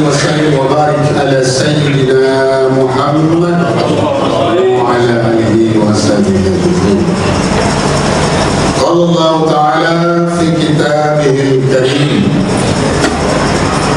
وسلم وبارك على سيدنا محمد وعلى آله وصحبه أجمعين. قال الله تعالى في كتابه الكريم: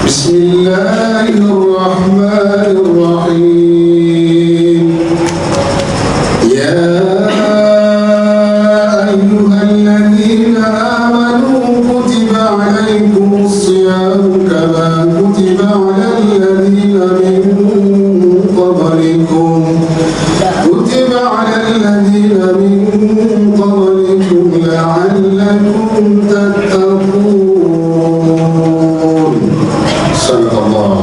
بسم الله الرحمن الرحيم. يا أيها الذين آمنوا كتب عليكم الصيام كما كتب على الذين من قبلكم لعلكم تتقون. صدق الله.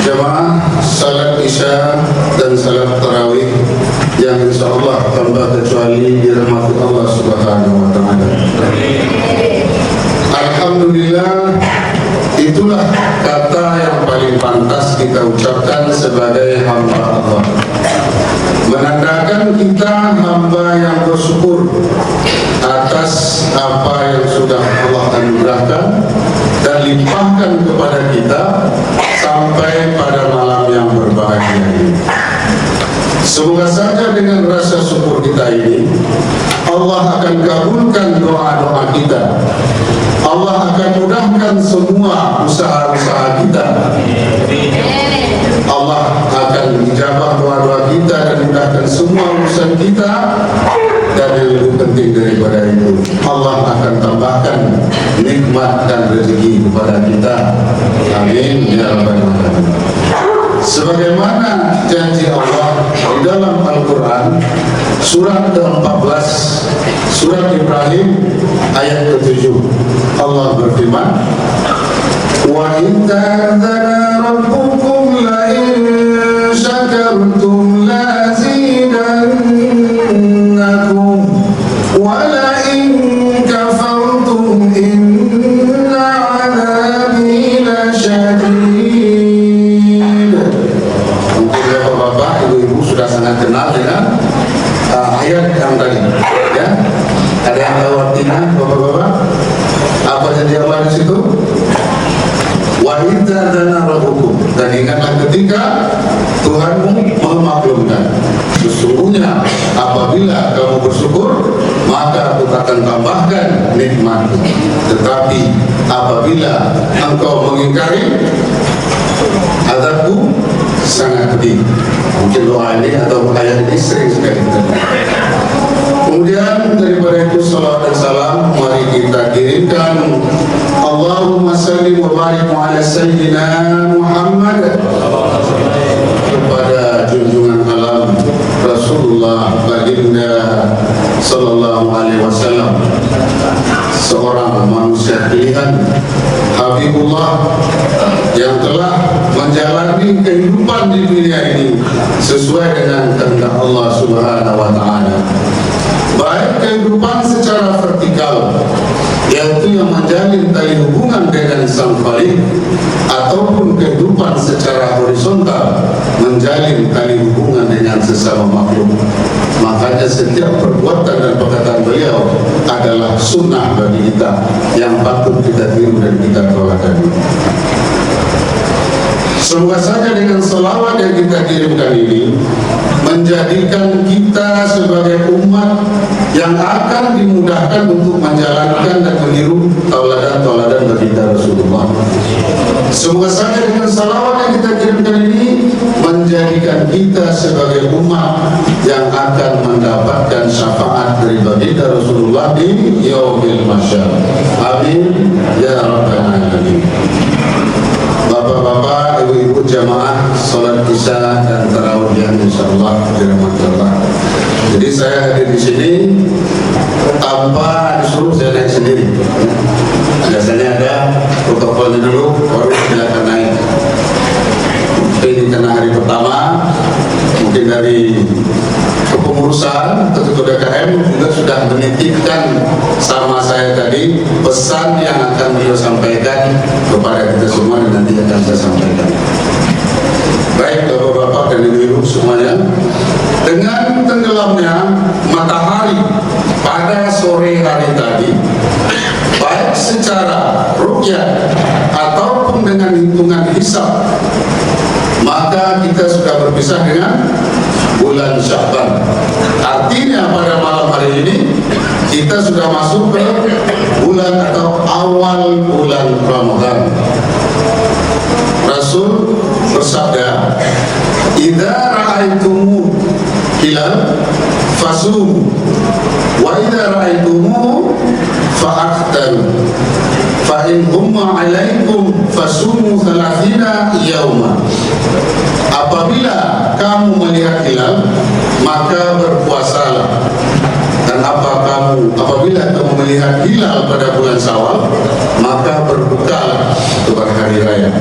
Jemaah salat isya dan salat tarawih yang insyaallah tanpa kecuali dirahmati Allah Subhanahu wa taala. Alhamdulillah, itulah kata yang paling pantas kita ucapkan sebagai hamba Allah, menandakan kita hamba yang bersyukur atas apa yang sudah Allah anugerahkan dan limpahkan kepada kita sampai pada malam yang berbahagia ini. Semoga saja dengan rasa syukur kita ini Allah akan kabulkan doa-doa kita, Allah akan mudahkan semua usaha-usaha kita, Allah akan menjawab doa-doa kita dan mudahkan semua urusan kita. Dan yang lebih penting daripada itu, Allah akan tambahkan nikmat dan rezeki kepada kita. Amin ya rabbal alamin. Sebagaimana janji Allah di dalam Al-Quran surat ke-14 surat Ibrahim ayat ke-7, Allah berfirman: wa in ta'adzana rabbukum la in syakartum la azidannakum wa la in kafartum inna 'adzabi lasyadid. Mungkin bapak-bapak, ibu-ibu sudah sangat kenal dengan ayat yang tadi, ya. Ada yang tahu artinya, bapak-bapak? Apa janji Allah di situ? Wa idza dzana rabbukum, dan ingatlah ketika Tuhanmu memaklumkan, sesungguhnya apabila kamu bersyukur maka aku akan tambahkan nikmatku, tetapi apabila engkau mengingkari azabku sangat pedih. Mungkin doa ini atau ayat ini sering sekali kita. Kemudian daripada itu salawat dan salam mari kita kirimkan. Allahumma salli wa barik ala sayyidina Muhammad kepada junjungan alam Rasulullah baginda sallallahu alaihi wasallam, seorang manusia pilihan, Habibullah yang telah menjalani kehidupan di dunia ini sesuai dengan kehendak Allah Subhanahu wa taala. Baik kehidupan secara vertikal, yaitu yang menjalin tali hubungan dengan sang Khalik, ataupun kehidupan secara horizontal, menjalin tali hubungan dengan sesama makhluk. Makanya setiap perbuatan dan perkataan beliau adalah sunnah bagi kita yang patut kita tiru dan kita teladan. Semoga saja dengan selawat yang kita kirimkan ini menjadikan kita sebagai umat yang akan dimudahkan untuk menjalankan dan meniru tauladan-tauladan baginda Rasulullah. Semoga saja dengan selawat yang kita kirimkan ini menjadikan kita sebagai umat yang akan mendapatkan syafaat dari baginda Rasulullah di yaumil mahsyar. Amin ya rabbal alamin. Bapak-bapak, ibu-ibu jamaah salat isya dan tarawih yang insyaallah dirahmati Allah. Jadi saya hadir di sini tanpa disuruh, saya naik sendiri. Biasanya ada protokolnya dulu, baru silakan naik. Ini karena hari pertama, mungkin dari kepengurusan atau ketua DKM juga sudah menitipkan sama saya tadi pesan yang akan beliau sampaikan kepada kita semua dan nanti akan saya sampaikan. Baik bapak-bapak dan ibu-ibu semuanya, dengan tenggelamnya matahari pada sore hari tadi, baik secara ruqyah ataupun berpisah dengan bulan Sya'ban. Artinya pada malam hari ini kita sudah masuk ke bulan atau awal bulan Ramadan. Rasul bersabda, "Idza ra'aitumu hilal fasum, wa idza ra'aitumu fa'aqtalu, fa in humma 'alaikum fasumu 30 yauma." Apabila kamu melihat hilal, maka berpuasalah. Dan apabila kamu melihat hilal pada bulan Syawal, maka berbukalah untuk hari raya.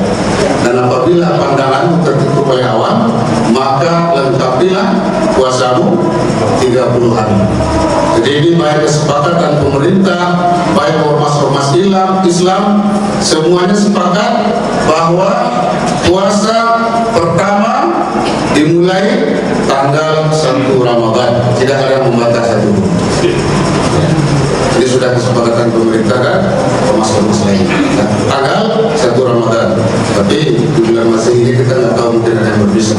Dan apabila pandanganmu tertutup oleh awan, maka lengkapilah puasamu 30 hari. Jadi ini baik kesepakatan pemerintah, baik ormas-ormas Islam, semuanya sepakat bahwa puasa pertama dimulai tanggal 1 Ramadan, tidak ada yang membatasi satu. Ini sudah kesepakatan pemerintah dan ormas-ormas lain. Nah, tanggal 1 Ramadan, tapi di bulan Masih ini kita nggak tahu, mungkin ada yang berbisa.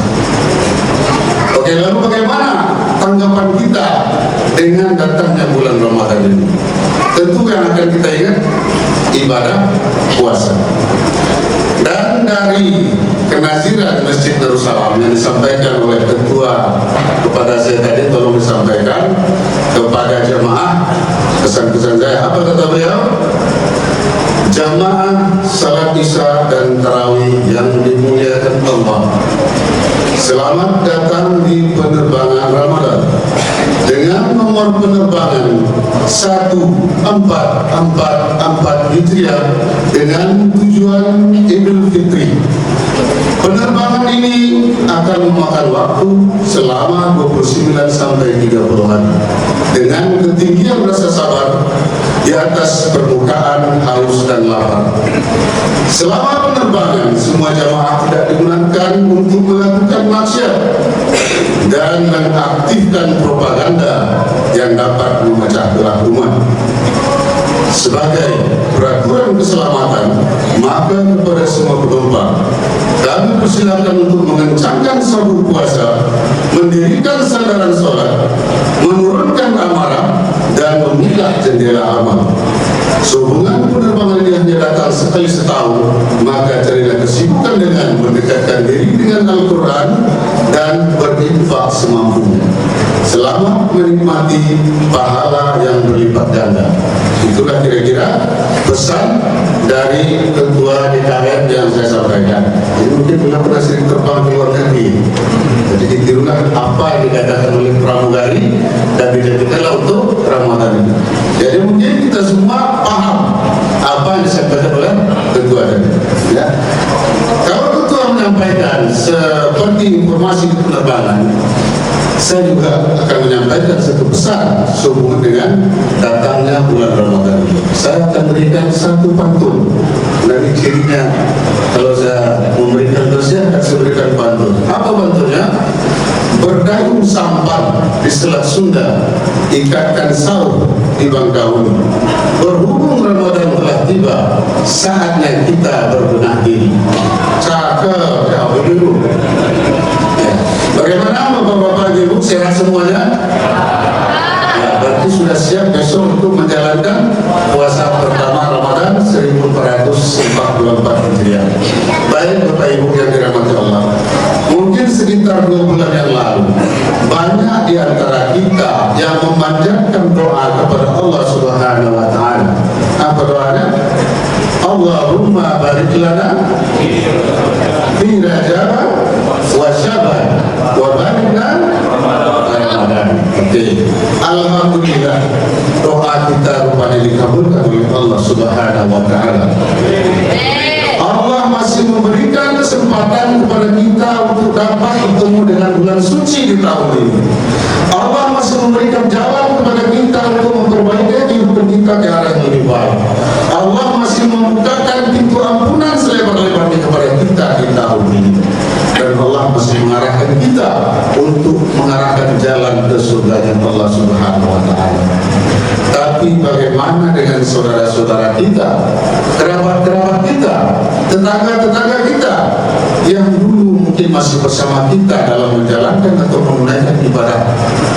Oke, lalu bagaimana tanggapan kita dengan datangnya bulan Ramadan ini? Tentu yang akan kita ingat ibadah puasa. Dan dari kenaziran Masjid Darussalam yang disampaikan oleh ketua kepada saya tadi, tolong disampaikan kepada jamaah pesan-pesan saya. Apa kata beliau? Jamaah salat Isya dan Tarawih yang dimuliakan Allah, selamat datang di penerbangan Ramadan dengan nomor penerbangan 1444 Hijriah dengan tujuan Idul Fitri. Penerbangan ini akan memakan waktu selama 29 sampai 30 hari dengan ketinggian rasa sabar di atas permukaan haus dan lapar. Selama penerbangan, semua jamaah tidak digunakan untuk melakukan maksiat dan mengaktifkan propaganda yang dapat memecah belah umat. Sebagai peraturan keselamatan, maka kepada semua penumpang kami persilakan untuk mengencangkan sabuk puasa, mendirikan sandaran sholat, menurunkan amarah, dan membuka jendela amal. Sehubungan penerbangan ini hanya datang sekali setahun, maka carilah kesibukan dengan mendekatkan diri dengan Al-Quran dan berinfak semampunya, selamat menikmati pahala yang berlipat ganda. Itulah kira-kira pesan dari ketua DKM yang saya sampaikan. Jadi mungkin beliau pernah sering terbang ke luar negeri, jadi ditirulah apa yang dikatakan oleh pramugari dan dijadikanlah untuk Ramadan ini. Jadi mungkin kita semua paham apa yang disampaikan oleh ketua tadi, ya. Kalau ketua menyampaikan seperti informasi di penerbangan, saya juga akan menyampaikan satu pesan sehubungan dengan datangnya bulan Ramadan. Saya akan berikan satu pantun. Dari cirinya, kalau saya memberikan dosia, saya berikan pantun. Apa pantunnya? Berdayung sampan di Selat Sunda, ikatkan sahur di Bangkauni. Berhubung Ramadan telah tiba, saatnya kita berbenah diri. Cakep, ya dulu. Bagaimana Bapak-Bapak Ibu, sehat semuanya? Ya, berarti sudah siap besok untuk menjalankan puasa pertama Ramadan 1444 Hijriah. Baik Bapak Ibu yang dirahmati Allah, mungkin sekitar 2 bulan yang lalu banyak di antara kita yang memanjatkan doa kepada Allah Subhanahu wa Ta'ala. Apa doanya? Allahumma barik lana fi Rajab wa Syaban wa barik lana Ramadan. Oke. Alhamdulillah, doa kita rupanya dikabulkan oleh Allah Subhanahu wa Ta'ala. Allah masih memberikan kesempatan kepada kita untuk dapat bertemu dengan bulan suci di tahun ini. Allah masih memberikan jalan kepada kita untuk memperbaiki kehidupan kita ke arah yang lebih baik. Allah masih membukakan pintu ampunan selebar-lebarnya kepada kita di tahun ini. Dan Allah masih mengarahkan kita untuk mengarahkan jalan ke surga Allah Subhanahu wa Ta'ala. Tapi bagaimana dengan saudara-saudara kita, kerabat-kerabat kita, tetangga-tetangga kita yang dulu mungkin masih bersama kita dalam menjalankan atau menunaikan ibadah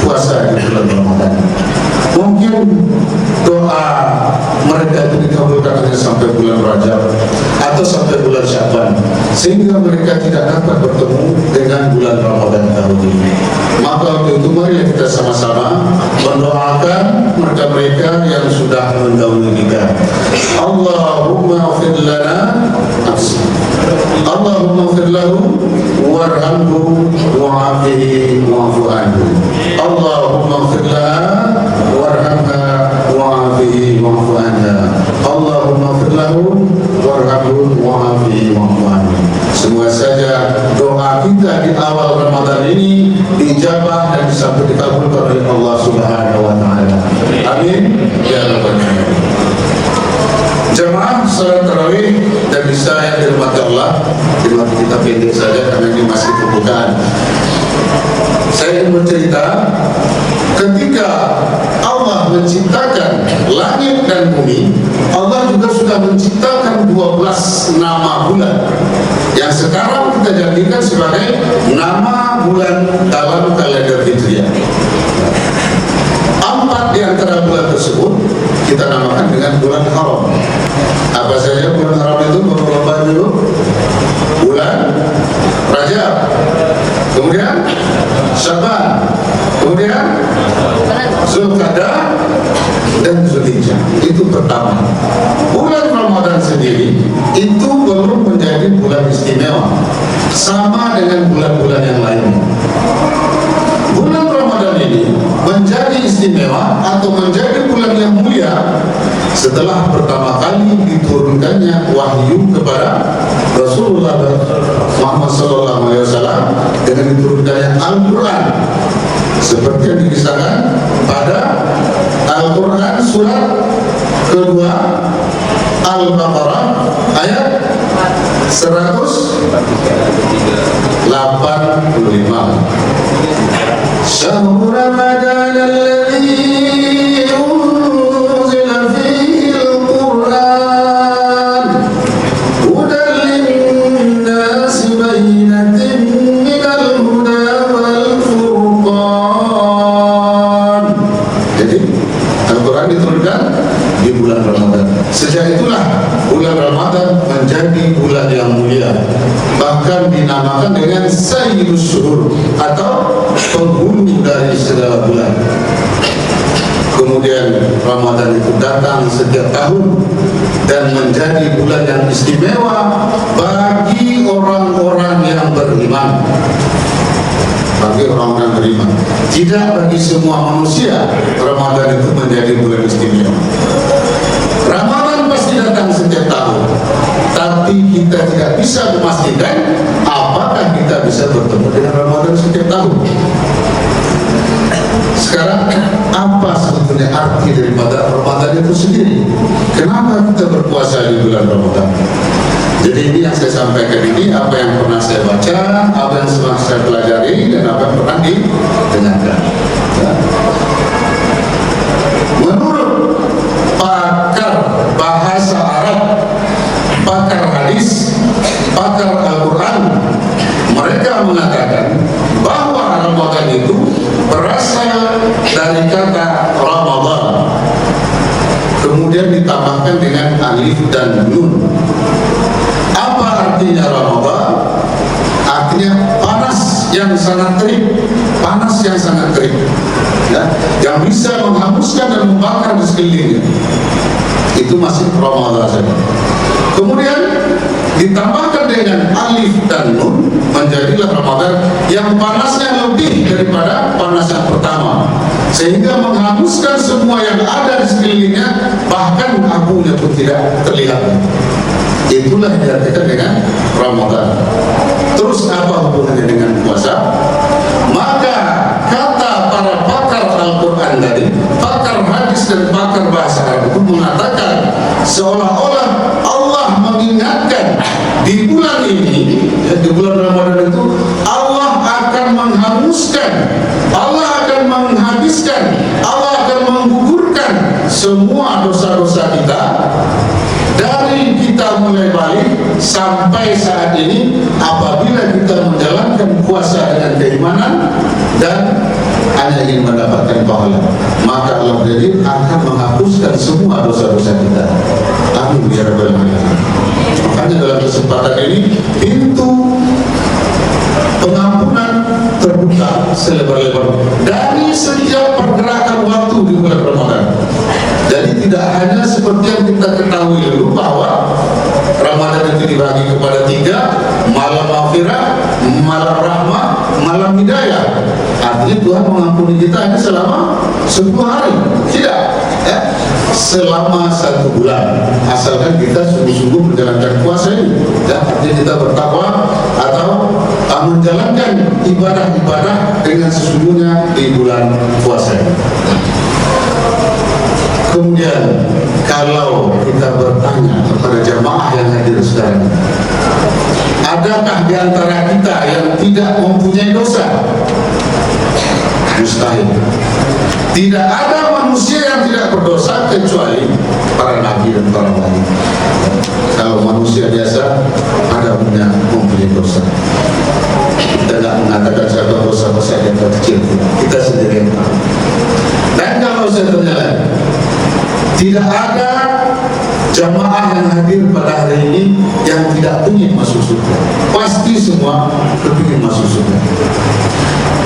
puasa di bulan Ramadan. Mungkin doa mereka itu dikabulkan hanya sampai bulan Rajab atau sampai bulan Syaban, sehingga mereka tidak dapat bertemu dengan bulan Ramadan tahun ini. Maka untuk itu mari kita sama-sama mendoakan mereka-mereka yang sudah mendahului kita. Allahumma ighfir lana, Allahumma ighfir lahu warhamhu wa'afihi wa'fu anhu. Allahumma ighfir lana warhamha wa'afihi wa'fu anha. Allahumma ighfir lahu warhamhu wa'afihi wa'fu anhu. Semua saja doa kita di awal Ramadan ini dijabah dan sampai dikabulkan oleh Allah Subhanahu wa taala. Amin ya rabbal alamin. Jemaah salat tarawih dan isya yang dirahmati Allah, kita pendek saja karena ini masih pembukaan. Saya ingin bercerita ketika Allah menciptakan langit dan bumi, Allah juga sudah menciptakan 12 nama bulan yang sekarang kita jadikan sebagai nama bulan dalam kalender Hijriah. 4 di antara bulan tersebut kita namakan dengan bulan haram. Apa saja bulan haram itu? Bapak-bapak dulu. Bulan Rajab, kemudian Syaban, kemudian Zulqa'dah dan Zulhijjah. Itu pertama. Bulan Ramadan sendiri itu belum menjadi bulan istimewa sama dengan bulan-bulan yang lainnya. Bulan Ramadan ini menjadi istimewa atau menjadi bulan yang mulia setelah pertama kali diturunkannya wahyu kepada Rasulullah Muhammad SAW dengan diturunkannya Al-Quran, seperti yang dikisahkan pada Al-Quran surat kedua Al-Baqarah ayat 185. Syahrul Ramadan alladzi unzila fihi al-Qur'an hudan lin-nasi bayyinatin minal huda wal furqan. Jadi Al-Quran diturunkan di bulan Ramadan. Sejak itulah bulan Ramadan menjadi bulan yang mulia, bahkan dinamakan dengan Sayyidus Syuhur atau penghulu dari segala bulan. Kemudian Ramadan itu datang setiap tahun dan menjadi bulan yang istimewa bagi orang-orang yang beriman. Bagi orang-orang beriman, tidak bagi semua manusia. Ramadan itu menjadi bulan istimewa. Ramadan pasti datang setiap tahun, tapi kita tidak bisa memastikan apakah kita bisa bertemu dengan Ramadan setiap tahun. Sekarang apa sebetulnya arti daripada Ramadan itu sendiri? Kenapa kita berpuasa di bulan Ramadan? Jadi ini yang saya sampaikan ini, apa yang pernah saya baca, apa yang pernah saya pelajari, dan apa yang pernah didengarkan. Menurut pakar bahasa Arab, pakar hadis, pakar Al-Quran, mereka mengatakan bahwa Ramadan itu berasal dari kata Ramadan, kemudian ditambahkan dengan alif dan nun. Apa artinya Ramadan? Artinya panas yang sangat terik, panas yang sangat terik, ya, yang bisa menghanguskan dan membakar di sekelilingnya. Itu masih Ramadan saja. Kemudian ditambahkan dengan alif dan nun, menjadilah Ramadan yang panasnya lebih daripada panas yang pertama, sehingga menghanguskan semua yang ada di sekelilingnya, bahkan abunya pun tidak terlihat. Itulah yang diartikan dengan Ramadan. Terus apa hubungannya dengan puasa? Maka kata para pakar Al-Quran tadi, pakar hadis dan pakar bahasa Arab itu mengatakan seolah-olah Allah mengingatkan di bulan ini, ya, di bulan Ramadan itu Allah akan menghanguskan, Allah akan menghabiskan, Allah akan menggugurkan semua dosa-dosa kita dari kita mulai balik sampai saat ini, apabila kita menjalankan puasa dengan keimanan dan hanya ingin mendapatkan pahala, maka Allah Jalla akan menghapuskan semua dosa-dosa kita. Amin ya rabbal alamin. Makanya dalam kesempatan ini pintu pengampunan terbuka selebar-lebar dari setiap pergerakan waktu di bulan Ramadan. Jadi tidak hanya seperti yang kita ketahui dulu bahwa Ramadan itu dibagi kepada 3, malam maghfirah, malam rahmah, malam hidayah. Artinya Tuhan mengampuni kita hanya selama 10 hari. Tidak, ya. Selama 1 bulan, asalkan kita sungguh-sungguh menjalankan puasa ini, ya. Artinya kita bertakwa atau menjalankan ibadah-ibadah dengan sesungguhnya di bulan puasa ini. Kemudian kalau kita bertanya kepada jamaah yang hadir sekarang, adakah di antara kita yang tidak mempunyai dosa? Mustahil. Tidak ada manusia yang tidak berdosa kecuali para nabi dan para wali. Kalau manusia biasa ada punya mempunyai dosa. Kita tidak mengatakan siapa dosa-dosa yang kecil, kita sendiri. Dan kalau saya tanya lagi, tidak ada jamaah yang hadir pada hari ini yang tidak ingin masuk surga. Pasti semua kepingin masuk surga.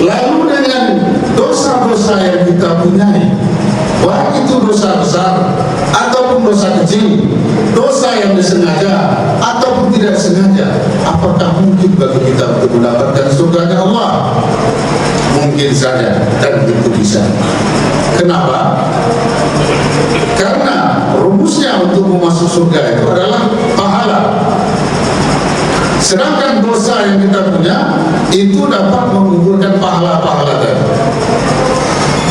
Lalu dengan dosa-dosa yang kita punyai, baik itu dosa besar ataupun dosa kecil, dosa yang disengaja ataupun tidak sengaja, apakah mungkin bagi kita untuk mendapatkan surga Allah? Mungkin saja, dan itu bisa. Kenapa? Karena rumusnya untuk masuk surga itu adalah pahala. Sedangkan dosa yang kita punya itu dapat menggugurkan pahala-pahala tadi.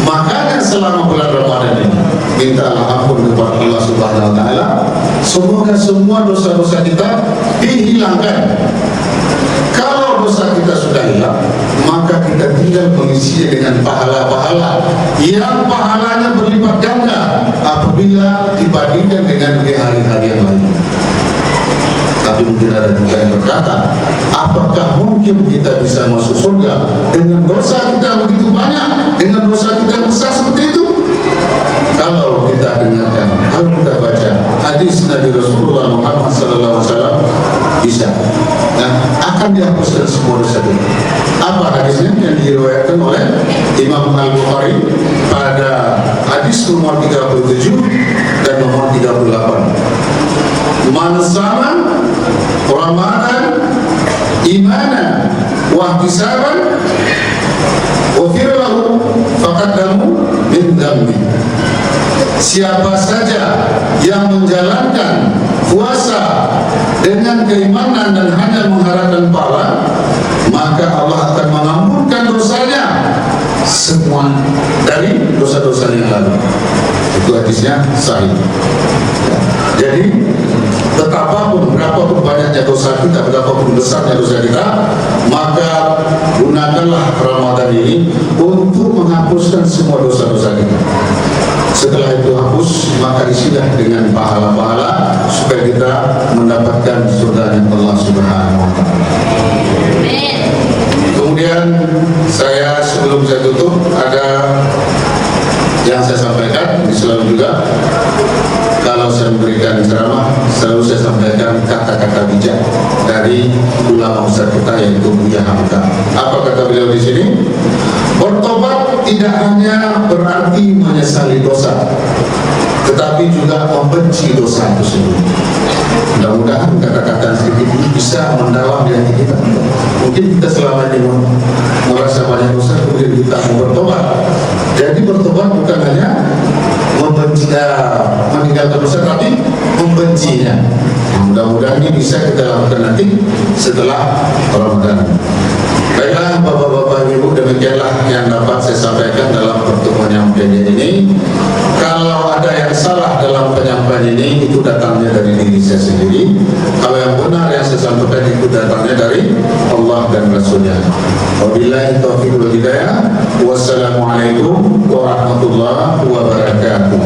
Makanya selama bulan Ramadan ini mintalah ampun kepada Allah Subhanahu wa taala, semoga semua dosa-dosa kita dihilangkan. Kalau dosa kita sudah hilang, maka kita tinggal mengisi dengan pahala-pahala yang pahalanya berlipat ganda apabila dibandingkan dengan hari-hari yang lain. Tapi mungkin ada juga yang berkata, apakah mungkin kita bisa masuk surga dengan dosa kita begitu banyak, dengan dosa kita besar seperti itu? Kalau kita dengarkan, kalau kita baca hadis Nabi Rasulullah Muhammad SAW, bisa. Nah, akan dihapuskan semua dosa kita. Apa hadisnya yang diriwayatkan oleh Imam Al-Bukhari pada hadis nomor 37 dan nomor 38. Man sama Ramadan imanan wa ihtisaban ghufira lahu faqaddamu min dhanbi. Siapa saja yang menjalankan puasa dengan keimanan dan hanya mengharapkan pahala, maka Allah akan mengampunkan dosanya semua dari dosa-dosa yang lalu. Itu hadisnya sahih. Jadi betapapun, berapapun banyaknya dosa kita, betapapun besarnya dosa kita, maka gunakanlah Ramadan ini untuk menghapuskan semua dosa-dosa kita. Setelah itu hapus, maka isilah dengan pahala-pahala supaya kita mendapatkan surga Allah Subhanahu wa taala. Kemudian sebelum saya tutup, ada yang saya sampaikan, selalu juga kalau saya memberikan ceramah, selalu saya sampaikan kata-kata bijak dari ulama besar kita, yaitu Buya Hamka. Apa kata beliau di sini? Bertobat tidak hanya berarti menyesali dosa, tetapi juga membenci dosa itu sendiri. Mudah-mudahan kata-kata sedikit ini bisa mendalam di hati kita. Mungkin kita selama ini merasa banyak dosa, kemudian kita mau bertobat. Jadi bertobat bukan hanya meninggalkan dosa, tapi membencinya. Mudah-mudahan ini bisa kita lakukan nanti setelah Ramadan. Baiklah Bapak-Bapak Ibu, demikianlah yang dapat saya sampaikan dalam pertemuan yang mulia ini. Kalau ada yang salah dalam penyampaian ini, itu datangnya dari diri saya sendiri. Kalau yang benar yang saya sampaikan itu datangnya dari Allah dan Rasulnya. Wabillahi taufiq wal hidayah. Wassalamualaikum warahmatullahi wabarakatuh.